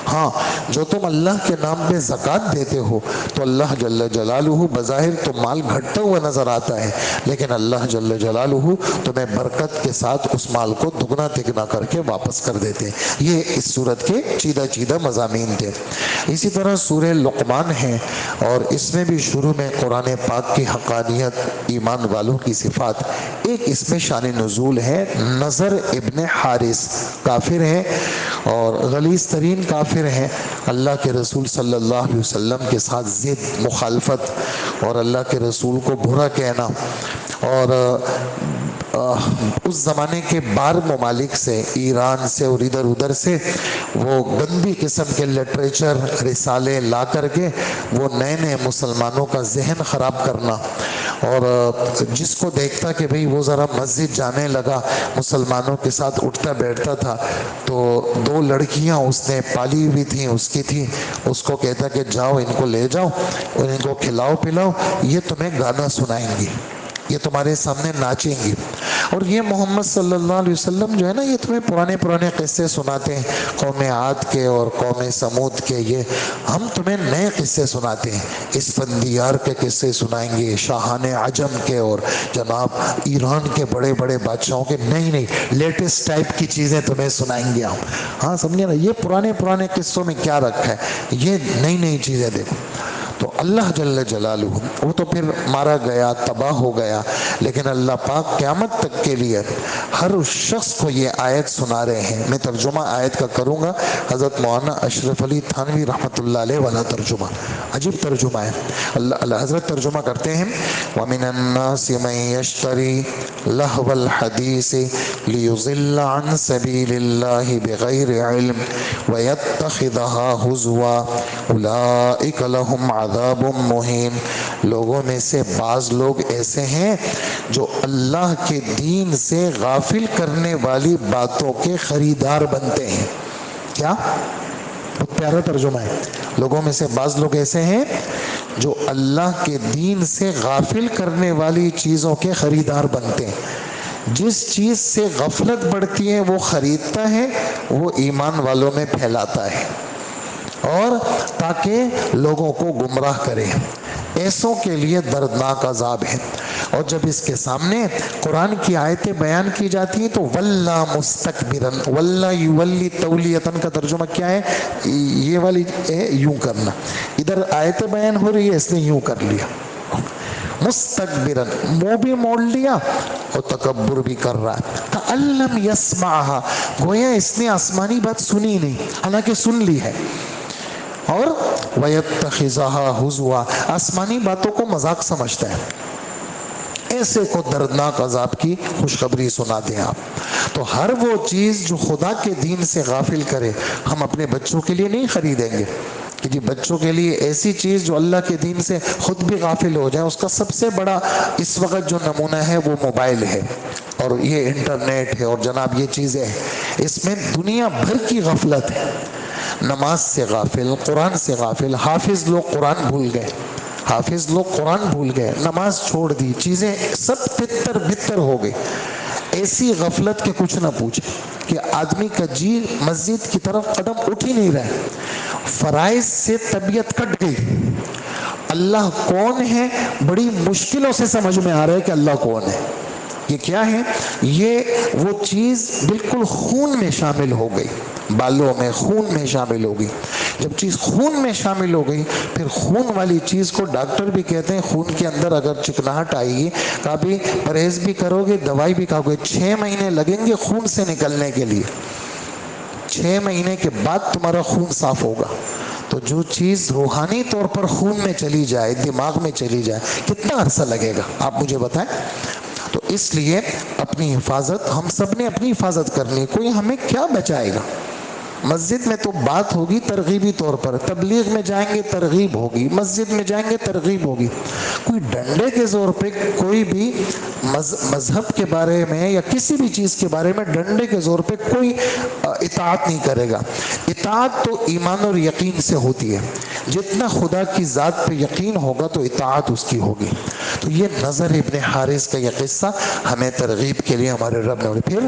ہاں جو تم اللہ کے نام پہ زکوٰۃ دیتے ہو تو اللہ جل جلالہ بظاہر تو مال گھٹتا ہوا نظر آتا ہے، لیکن اللہ جل جلالہ تمہیں برکت کے ساتھ اس مال کو دگنا تگنا کر کے واپس کر دیتے ہیں۔ یہ اس صورت کے چیدہ چیدہ مضامین تھے۔ اسی طرح سورہ لقمان ہے، اور اس میں بھی شروع میں قرآن پاک کی حقانیت، ایمان والوں کی صفات۔ ایک اس میں شان نزول ہے، نظر ابن حارث کافر ہے اور غلیظ ترین کافر ہے، اللہ کے رسول صلی اللہ علیہ وسلم کے ساتھ ضد، مخالفت اور اللہ کے رسول کو برا کہنا، اور اس زمانے کے بار ممالک سے، ایران سے اور ادھر ادھر سے وہ گندی قسم کے لٹریچر رسالے لا کر کے وہ نئے نئے مسلمانوں کا ذہن خراب کرنا، اور جس کو دیکھتا کہ بھئی وہ ذرا مسجد جانے لگا، مسلمانوں کے ساتھ اٹھتا بیٹھتا تھا، تو 2 لڑکیاں اس نے پالی ہوئی تھیں، اس کی تھی، اس کو کہتا کہ جاؤ ان کو لے جاؤ اور ان کو کھلاؤ پلاؤ، یہ تمہیں گانا سنائیں گی، یہ تمہارے سامنے ناچیں گی۔ اور یہ محمد صلی اللہ علیہ وسلم جو ہے نا، یہ تمہیں پرانے پرانے قصے سناتے ہیں، قوم عاد کے اور قوم سمود کے، یہ ہم تمہیں نئے قصے سناتے ہیں، اسفندیار کے قصے سنائیں گے، شاہان عجم کے اور جناب ایران کے بڑے بڑے بادشاہوں کے، نہیں لیٹسٹ ٹائپ کی چیزیں تمہیں سنائیں گے ہم۔ ہاں سمجھے نا، یہ پرانے پرانے قصوں میں کیا رکھا ہے، یہ نئی نئی چیزیں دیکھو۔ تو اللہ جل جلالہ وہ تو پھر مارا گیا، تباہ ہو گیا، لیکن اللہ پاک قیامت تک کے لیے ہر اس شخص کو یہ آیت سنا رہے ہیں۔ میں ترجمہ آیت کا کروں گا، حضرت مولانا اشرف علی تھانوی رحمۃ اللہ علیہ والا ترجمہ، عجیب ترجمہ ہے۔ اللہ حضرت ترجمہ کرتے ہیں، وَمِنَ النَّاسِ مَن يَشْتَرِي لَهْوَ الْحَدِيثِ لِيُضِلَّ عَن سَبِيلِ اللَّهِ بِغَيْرِ عِلْمٍ وَيَتَّخِذَهَا هُزُوًا أُولَٰئِكَ لَهُمْ عَذَابٌ مُّهِينٌ۔ لوگوں میں سے بعض لوگ ایسے ہیں جو اللہ کے دین سے غافل کرنے والی باتوں کے خریدار بنتے ہیں۔ کیا بہت پیارا ترجمہ ہے۔ لوگوں میں سے بعض لوگ ایسے ہیں جو اللہ کے دین سے غافل کرنے والی چیزوں کے خریدار بنتے ہیں۔ جس چیز سے غفلت بڑھتی ہے وہ خریدتا ہے، وہ ایمان والوں میں پھیلاتا ہے اور تاکہ لوگوں کو گمراہ کرے۔ ایسوں کے لیے دردناک عذاب ہے۔ اور جب اس کے سامنے قرآن کی آیتیں بیان کی جاتی ہیں تو وَلَّا مُسْتَكْبِرًا، وَلَّا يُوَلِّي تَوْلِيَةً کا ترجمہ کیا ہے؟ یہ والی ہے یوں کرنا، ادھر آیتیں بیان ہو رہی ہے، اس نے یوں کر لیا، مستقبرن، منہ بھی موڑ لیا اور تکبر بھی کر رہا ہے۔ کأَلَّمْ يَسْمَعْهَا، گویا اس نے آسمانی بات سنی نہیں، حالانکہ سن لی ہے۔ اور وَيَتَّخِذَهَا هُزُوًا، آسمانی باتوں کو مذاق سمجھتا ہے۔ ایسے کو دردناک عذاب کی خوشخبری سنا دیں آپ۔ تو ہر وہ چیز جو خدا کے دین سے غافل کرے، ہم اپنے بچوں کے لیے نہیں خریدیں گے کہ جی بچوں کے لیے ایسی چیز جو اللہ کے دین سے خود بھی غافل ہو جائے۔ اس کا سب سے بڑا اس وقت جو نمونہ ہے وہ موبائل ہے اور یہ انٹرنیٹ ہے اور جناب یہ چیزیں ہیں، اس میں دنیا بھر کی غفلت ہے۔ نماز سے غافل، قرآن سے غافل، حافظ لوگ قرآن بھول گئے، حافظ لوگ قرآن بھول گئے، نماز چھوڑ دی، چیزیں سب تتر بتر ہو گئی۔ ایسی غفلت کے کچھ نہ پوچھے کہ آدمی کا جی مسجد کی طرف قدم اٹھ ہی نہیں رہے، فرائض سے طبیعت کٹ گئی۔ اللہ کون ہے بڑی مشکلوں سے سمجھ میں آ رہا ہے کہ اللہ کون ہے۔ یہ کیا ہے؟ یہ وہ چیز بالکل خون میں شامل ہو گئی، بالوں میں، خون میں شامل ہو گئی۔ جب چیز خون میں شامل ہو گئی، پھر خون والی چیز کو ڈاکٹر بھی کہتے ہیں خون کے اندر اگر چکناہٹ آئے گی، کہا بھی پرہیز بھی کرو گے، دوائی بھی کھاؤ گے، 6 مہینے لگیں گے خون سے نکلنے کے لیے، 6 مہینے کے بعد تمہارا خون صاف ہوگا۔ تو جو چیز روحانی طور پر خون میں چلی جائے، دماغ میں چلی جائے، کتنا عرصہ لگے گا آپ مجھے بتائیں۔ تو اس لیے اپنی حفاظت، ہم سب نے اپنی حفاظت کرنی، کوئی ہمیں کیا بچائے گا۔ مسجد میں تو بات ہوگی ترغیبی طور پر، تبلیغ میں جائیں گے ترغیب ہوگی، مسجد میں جائیں گے ترغیب ہوگی، کوئی ڈنڈے کے زور پہ کوئی بھی مذہب کے بارے میں یا کسی بھی چیز کے بارے میں ڈنڈے کے زور پہ کوئی اطاعت نہیں کرے گا۔ اطاعت تو ایمان اور یقین سے ہوتی ہے، جتنا خدا کی ذات پہ یقین ہوگا تو اطاعت اس کی ہوگی۔ تو یہ نظر ابن حارث کا یہ قصہ ہمیں ترغیب کے لیے ہمارے رب نے، پھر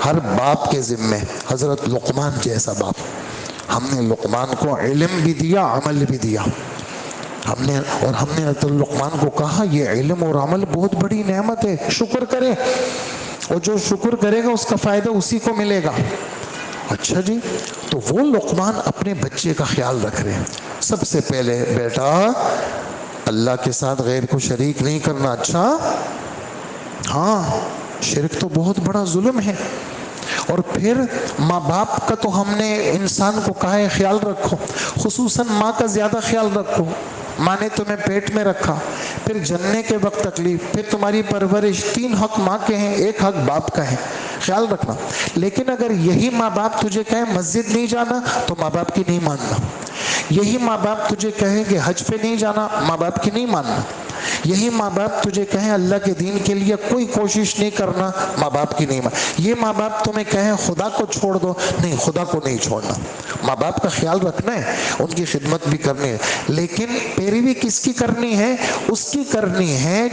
ہر باپ کے ذمے حضرت لقمان جیسا باپ، ہم نے لقمان کو علم بھی دیا، عمل بھی دیا، ہم نے حضرت لقمان کو کہا یہ علم اور عمل بہت بڑی نعمت ہے، شکر کرے، اور جو شکر کرے گا اس کا فائدہ اسی کو ملے گا۔ اچھا جی، تو وہ لقمان اپنے بچے کا خیال رکھ رہے ہیں، سب سے پہلے بیٹا اللہ کے ساتھ غیر کو شریک نہیں کرنا۔ اچھا ہاں، شرک تو بہت بڑا ظلم ہے، اور پھر ماں باپ کا تو ہم نے انسان کو کہا ہے خیال رکھو، خصوصاً ماں کا زیادہ خیال رکھو، ماں نے تمہیں پیٹ میں رکھا، پھر جننے کے وقت تکلیف، پھر تمہاری پرورش، 3 حق ماں کے ہیں، 1 حق باپ کا ہے، خیال رکھنا۔ لیکن اگر یہی ماں باپ تجھے کہیں مسجد نہیں جانا تو ماں باپ کی نہیں ماننا، یہی ماں باپ تجھے کہیں کہ حج پہ نہیں جانا، ماں باپ کی نہیں ماننا، یہی ماں باپ تجھے کہیں اللہ کے دین کے لیے کوئی کوشش نہیں کرنا، ماں باپ کی نہیں یہ ماں باپ تمہیں کہیں خدا کو چھوڑ دو، نہیں خدا کو نہیں چھوڑنا، ماں باپ کا خیال رکھنا ہے، ان کی خدمت بھی کرنی ہے، لیکن پیروی کس کی کرنی ہے؟ اس کی کرنی ہے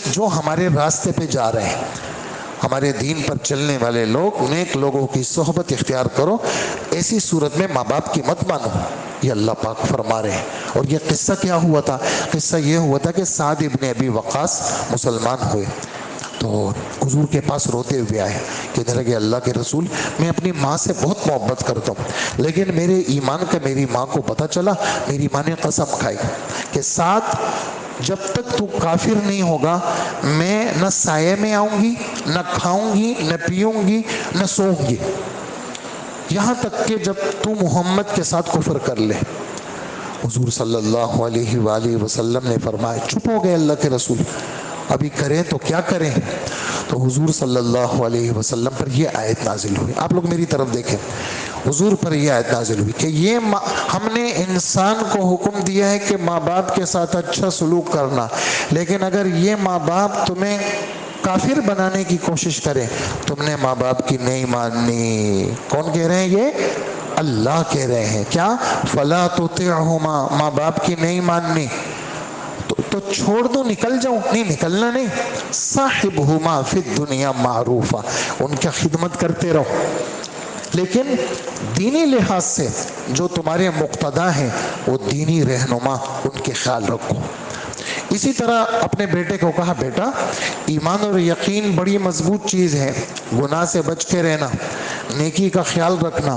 جو ہمارے راستے پہ جا رہے ہیں، ہمارے دین پر چلنے والے لوگ، نیک لوگوں کی صحبت اختیار کرو۔ ایسی صورت میں ماں باپ کی مت مانو، یہ اللہ پاک فرما رہے ہیں۔ اور یہ قصہ کیا ہوا تھا؟ قصہ یہ ہوا تھا کہ سعد ابن ابی وقاص مسلمان ہوئے تو حضور کے پاس روتے ہوئے آئے، کہنے لگے اللہ کے رسول، میں اپنی ماں سے بہت محبت کرتا ہوں، لیکن میرے ایمان کا میری ماں کو پتہ چلا، میری ماں نے قسم کھائی کہ سعد جب تک تو کافر نہیں ہوگا میں نہ سائے میں آؤں گی، نہ کھاؤں گی، نہ پیوں گی، نہ سوؤں گی، یہاں تک کہ جب تو محمد کے ساتھ کفر کر لے۔ حضور صلی اللہ علیہ وآلہ وسلم نے فرمایا، چپ ہو گئے اللہ کے رسول، ابھی کریں تو کیا کریں؟ تو حضور صلی اللہ علیہ وسلم پر یہ آیت نازل ہوئی، آپ لوگ میری طرف دیکھیں، حضور پر یہ آیت نازل ہوئی کہ یہ ہم نے انسان کو حکم دیا ہے کہ ماں باپ کے ساتھ اچھا سلوک کرنا، لیکن اگر یہ ماں باپ تمہیں کافر بنانے کی کوشش کرے، تم نے ماں باپ کی نہیں ماننی۔ کون کہہ رہے ہیں یہ؟ اللہ کہہ رہے ہیں، کیا؟ فلا تطعہما، ماں باپ کی نہیں ماننی تو چھوڑ دو، نکل جاؤ، نہیں نکلنا نہیں، صاحبہما فی الدنیا معروفا، ان کا خدمت کرتے رہو، لیکن دینی لحاظ سے جو تمہارے مقتدا ہیں وہ دینی رہنما، ان کے خیال رکھو۔ اسی طرح اپنے بیٹے کو کہا، بیٹا ایمان اور یقین بڑی مضبوط چیز ہے، گناہ سے بچ کے رہنا، نیکی کا خیال رکھنا،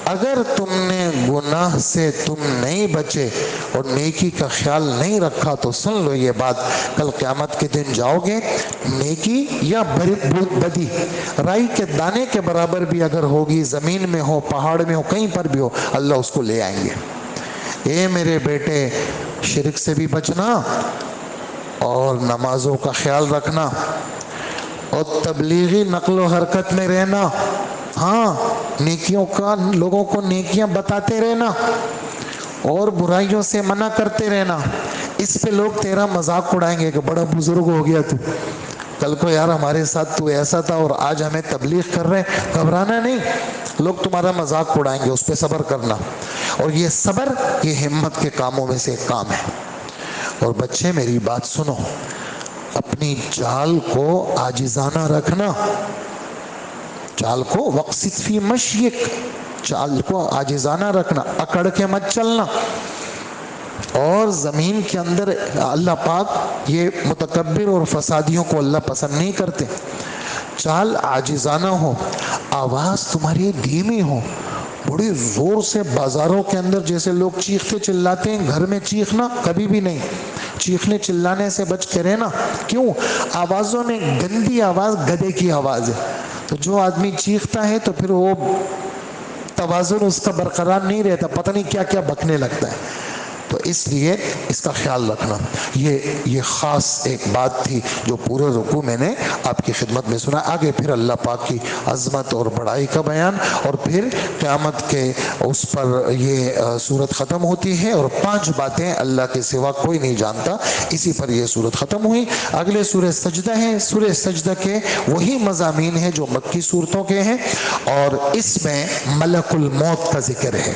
اگر تم نے گناہ سے تم نہیں بچے اور نیکی کا خیال نہیں رکھا تو سن لو یہ بات، کل قیامت کے دن جاؤ گے، نیکی یا بدی رائی کے دانے کے برابر بھی اگر ہوگی، زمین میں ہو، پہاڑ میں ہو، کہیں پر بھی ہو، اللہ اس کو لے آئیں گے۔ اے میرے بیٹے، شرک سے بھی بچنا اور نمازوں کا خیال رکھنا اور تبلیغی نقل و حرکت میں رہنا، ہاں نیکیوں کا، لوگوں کو نیکیاں بتاتے رہنا اور برائیوں سے منع کرتے رہنا۔ اس پہ لوگ تیرا مذاق اڑائیں گے کہ بڑا بزرگ ہو گیا تو، کل کو یار ہمارے ساتھ تو ایسا تھا اور آج ہمیں تبلیغ کر رہے ہیں۔ گھبرانا نہیں، لوگ تمہارا مذاق اڑائیں گے، اس پہ صبر کرنا، اور یہ صبر یہ ہمت کے کاموں میں سے ایک کام ہے۔ اور بچے میری بات سنو، اپنی چال کو عاجزانہ رکھنا، چال کو وقصد فی مشیک، چال کو عاجزانہ رکھنا، اکڑ کے مت چلنا۔ اور زمین کے اندر اللہ پاک یہ متکبر اور فسادیوں کو اللہ پسند نہیں کرتے۔ چال عاجزانہ ہو، آواز تمہاری دھیمی ہو، بڑی زور سے بازاروں کے اندر جیسے لوگ چیختے چلاتے ہیں، گھر میں چیخنا کبھی بھی نہیں، چیخنے چلانے سے بچ کے رہنا۔ کیوں؟ آوازوں میں گندی آواز گدھے کی آواز ہے، تو جو آدمی چیختا ہے تو پھر وہ توازن اس کا برقرار نہیں رہتا، پتہ نہیں کیا کیا بکنے لگتا ہے، تو اس لیے اس کا خیال رکھنا۔ یہ خاص ایک بات تھی جو پورے رکوع میں نے آپ کی خدمت میں سنا۔ آگے پھر اللہ پاک کی عظمت اور بڑائی کا بیان، اور پھر قیامت کے اس پر یہ صورت ختم ہوتی ہے، اور 5 باتیں اللہ کے سوا کوئی نہیں جانتا، اسی پر یہ صورت ختم ہوئی۔ اگلے سورہ سجدہ ہے، سورہ سجدہ کے وہی مضامین ہیں جو مکی صورتوں کے ہیں، اور اس میں ملک الموت کا ذکر ہے،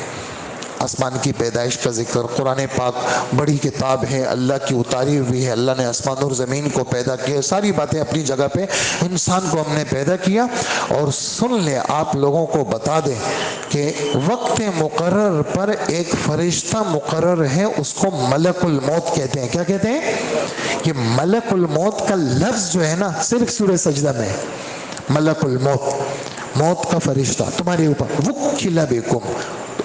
آسمان کی پیدائش کا ذکر۔ قرآن پاک بڑی کتاب ہے، اللہ کی اتاری ہوئی ہے، اللہ نے آسمان اور زمین کو پیدا کیا، ساری باتیں اپنی جگہ پہ، انسان کو ہم نے پیدا کیا۔ اور سن لیں، آپ لوگوں کو بتا دیں کہ وقت مقرر پر ایک فرشتہ مقرر ہے، اس کو ملک الموت کہتے ہیں۔ کیا کہتے ہیں؟ یہ ملک الموت کا لفظ جو ہے نا صرف سورہ سجدہ میں ہے، ملک الموت، موت کا فرشتہ تمہارے اوپر، وکل بکم،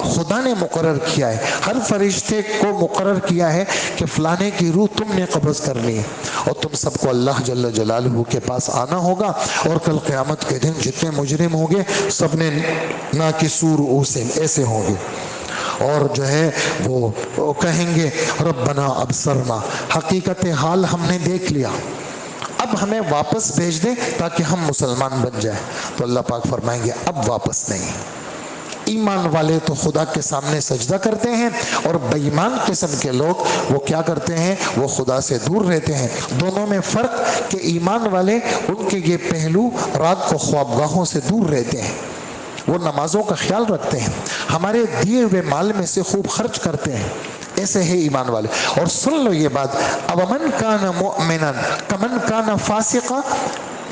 خدا نے مقرر کیا ہے، ہر فرشتے کو مقرر کیا ہے کہ فلانے کی روح تم نے قبض کرنی ہے، اور تم سب کو اللہ جل جلالہ کے پاس آنا ہوگا، اور کل قیامت کے دن جتنے مجرم ہوں گے سب نے ناکسور اوسن ایسے ہوں گے، اور جو ہے وہ کہیں گے ربنا ابصرنا، حقیقت حال ہم نے دیکھ لیا، اب ہمیں واپس بھیج دیں تاکہ ہم مسلمان بن جائیں۔ تو اللہ پاک فرمائیں گے اب واپس نہیں، ایمان والے تو خدا کے سامنے سجدہ کرتے ہیں، اور بے ایمان قسم کے لوگ وہ کیا کرتے ہیں، وہ خدا سے دور رہتے ہیں۔ دونوں میں فرق کہ ایمان والے ان کے یہ پہلو رات کو خوابگاہوں سے دور رہتے ہیں، وہ نمازوں کا خیال رکھتے ہیں، ہمارے دیے ہوئے مال میں سے خوب خرچ کرتے ہیں، ایسے ہے ایمان والے۔ اور سن لو یہ بات، اومن کان مؤمنا کمن کان فاسقا،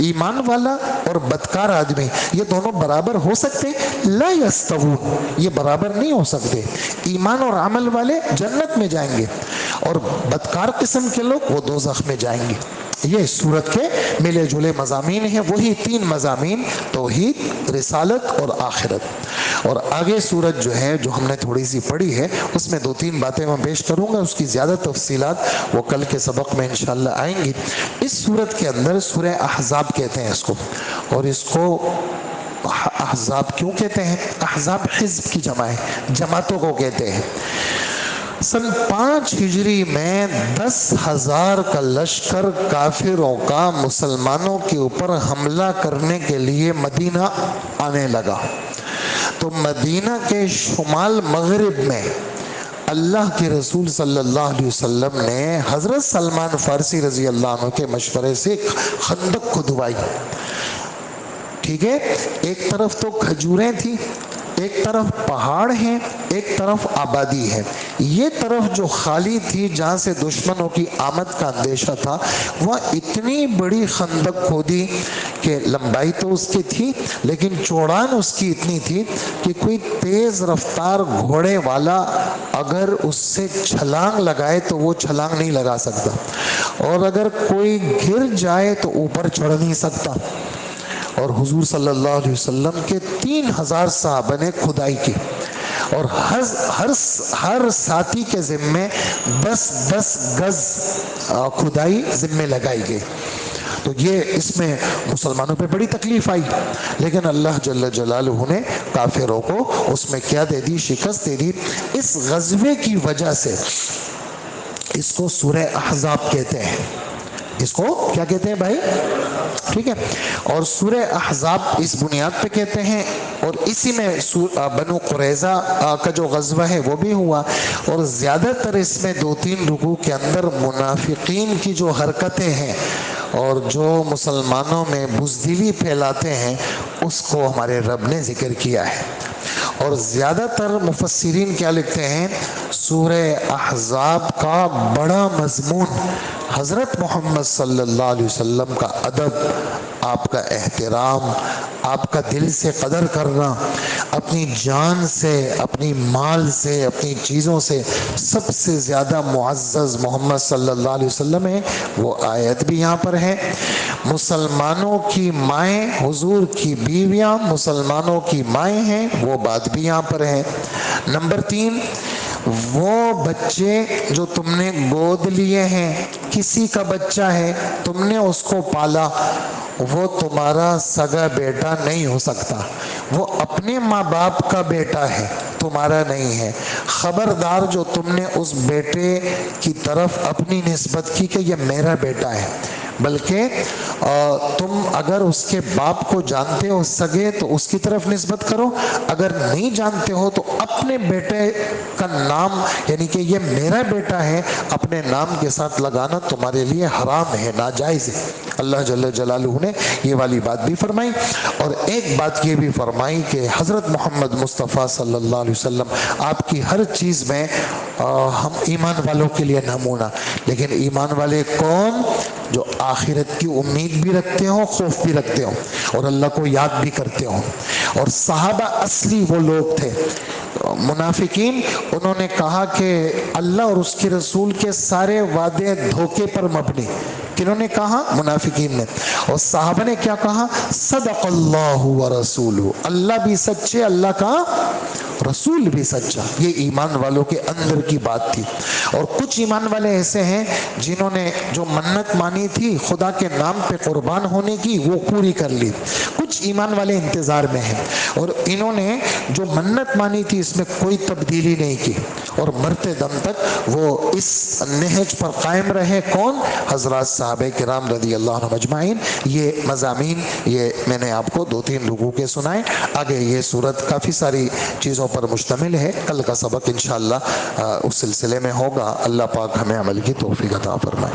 ایمان والا اور بدکار آدمی یہ دونوں برابر ہو سکتے؟ لا یستوون، یہ برابر نہیں ہو سکتے۔ ایمان اور عمل والے جنت میں جائیں گے اور بدکار قسم کے لوگ وہ دوزخ میں جائیں گے۔ یہ سورت کے ملے جلے مضامین ہیں، وہی تین مضامین، توحید، رسالت اور آخرت۔ اور آگے سورت جو ہے، جو ہم نے تھوڑی سی پڑھی ہے، اس میں دو تین باتیں میں پیش کروں گا، اس کی زیادہ تفصیلات وہ کل کے سبق میں انشاءاللہ آئیں گی۔ اس سورت کے اندر سورہ احزاب کہتے ہیں اس کو، اور اس کو احزاب کیوں کہتے ہیں؟ احزاب حزب کی جمع ہے، جماعتوں کو کہتے ہیں۔ سن 5 ہجری میں 10,000 کا لشکر کافروں کا مسلمانوں کے اوپر حملہ کرنے کے لیے مدینہ آنے لگا، تو مدینہ کے شمال مغرب میں اللہ کے رسول صلی اللہ علیہ وسلم نے حضرت سلمان فارسی رضی اللہ عنہ کے مشورے سے خندق کھدوائی۔ ٹھیک ہے، ایک طرف تو کھجوریں تھیں، ایک طرف پہاڑ ہیں، ایک طرف آبادی ہے۔ یہ طرف جو خالی تھی جہاں سے دشمنوں کی آمد کا اندیشہ تھا، وہ اتنی بڑی خندق کھودی کہ لمبائی تو اس کی تھی لیکن چوڑان اس کی اتنی تھی کہ کوئی تیز رفتار گھوڑے والا اگر اس سے چھلانگ لگائے تو وہ چھلانگ نہیں لگا سکتا، اور اگر کوئی گر جائے تو اوپر چڑھ نہیں سکتا۔ اور حضور صلی اللہ علیہ وسلم کے 3,000 صحابہ نے کھدائی کی، اور ہر ساتھی کے ذمے 10 گز کھدائی ذمے لگائی گئی۔ تو یہ اس میں مسلمانوں پہ بڑی تکلیف آئی، لیکن اللہ جل جلالہ نے کافروں کو اس میں کیا دے دی؟ شکست دے دی۔ اس غزوے کی وجہ سے اس کو سورہ احزاب کہتے ہیں۔ اس کو کیا کہتے ہیں بھائی؟ ٹھیک ہے، اور سورہ احزاب اس بنیاد پہ کہتے ہیں، اور اسی میں بنو قریظہ کا جو غزوہ ہے وہ بھی ہوا، اور زیادہ تر اس میں 2-3 رکوع کے اندر منافقین کی جو حرکتیں ہیں اور جو مسلمانوں میں بزدلی پھیلاتے ہیں اس کو ہمارے رب نے ذکر کیا ہے۔ اور زیادہ تر مفسرین کیا لکھتے ہیں؟ سورہ احزاب کا بڑا مضمون حضرت محمد صلی اللہ علیہ وسلم کا ادب، آپ کا احترام، آپ کا دل سے قدر کرنا، اپنی جان سے، اپنی مال سے، اپنی چیزوں سے سب سے زیادہ معزز محمد صلی اللہ علیہ وسلم ہے، وہ آیت بھی یہاں پر ہے۔ مسلمانوں کی مائیں، حضور کی بیویاں مسلمانوں کی مائیں ہیں، وہ بات بھی یہاں پر ہے۔ نمبر 3، وہ بچے جو تم نے گود لیے ہیں، کسی کا بچہ ہے، تم نے اس کو پالا، وہ تمہارا سگا بیٹا نہیں ہو سکتا، وہ اپنے ماں باپ کا بیٹا ہے، تمہارا نہیں ہے۔ خبردار جو تم نے اس بیٹے کی طرف اپنی نسبت کی کہ یہ میرا بیٹا ہے، بلکہ تم اگر اس کے باپ کو جانتے ہو سگے تو اس کی طرف نسبت کرو، اگر نہیں جانتے ہو تو اپنے بیٹے کا نام، یعنی کہ یہ میرا بیٹا ہے، اپنے نام کے ساتھ لگانا تمہارے لیے حرام ہے، ناجائز ہے۔ اللہ جل جلالہ نے یہ والی بات بھی فرمائی، اور ایک بات یہ بھی فرمائی کہ حضرت محمد مصطفیٰ صلی اللہ علیہ وسلم آپ کی ہر چیز میں ہم ایمان والوں کے لیے نمونہ، لیکن ایمان والے کون؟ جو آخرت کی امید بھی رکھتے ہوں، خوف بھی رکھتے ہوں، اور اللہ کو یاد بھی کرتے ہوں۔ اور صحابہ اصلی وہ لوگ تھے۔ منافقین انہوں نے کہا کہ اللہ اور اس کے رسول کے سارے وعدے دھوکے پر مبنی، کنہوں نے کہا؟ منافقین نے۔ اور صحابہ نے کیا کہا؟ صدق اللہ ورسولہ، اللہ بھی سچے، اللہ کا رسول بھی سچا۔ یہ ایمان والوں کے اندر کی بات تھی۔ اور کچھ ایمان والے ایسے ہیں جنہوں نے جو منت مانی تھی خدا کے نام پہ قربان ہونے کی، وہ پوری کر لی۔ کچھ ایمان والے انتظار میں ہیں، اور انہوں نے جو منت مانی تھی اس میں کوئی تبدیلی نہیں کی، اور مرتے دم تک وہ اس نہج پر قائم رہے. کون؟ حضرات صحابہ کرام رضی اللہ عنہم اجمعین. یہ مضامین یہ میں نے آپ کو 2-3 رکوع کے سنائے. آگے یہ صورت کافی ساری چیزوں پر مشتمل ہے. کل کا سبق انشاءاللہ اس سلسلے میں ہوگا. اللہ پاک ہمیں عمل کی توفیق عطا فرمائے.